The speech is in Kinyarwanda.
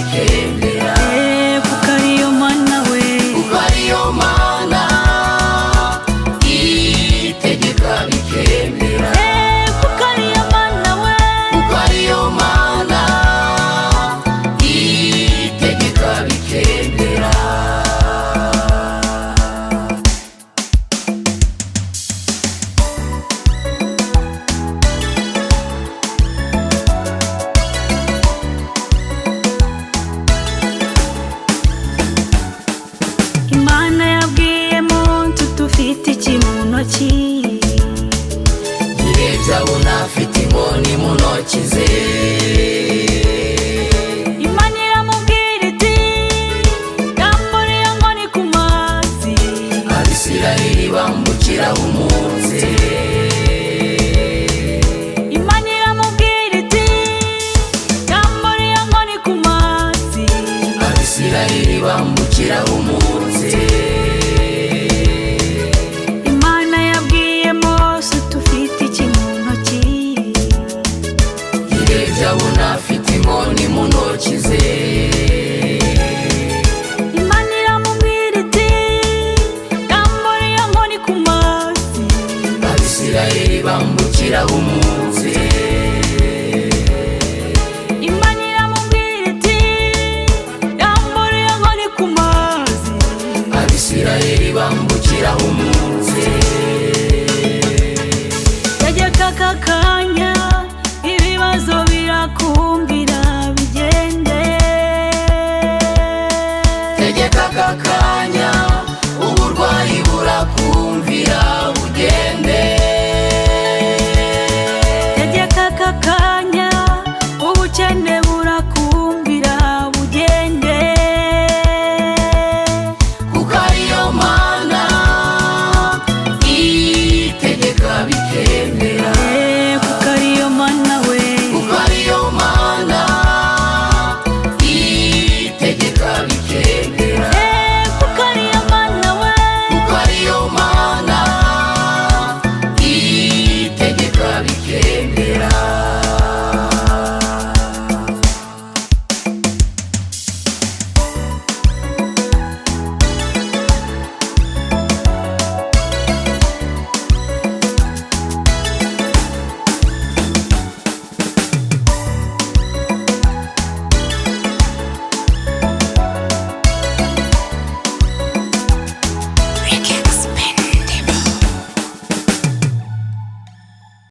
bikendera kuko ariyo mana we, kuko ariyo mana itegeka bikendera kuko ariyo mana we, kuko ariyo mana itegeka bikendera Imana yabwiye Muntu dufite iki mu ntoki, yirebye abona afite inkoni mu ntoki ze Imana iramubwira iti yambura iyo nkoni ku mazi, Abisirayeli bambukiraho umunsi Imana iramubwira iti yambura iyo nkoni ku mazi, Abisirayeli bambukiraho umunsi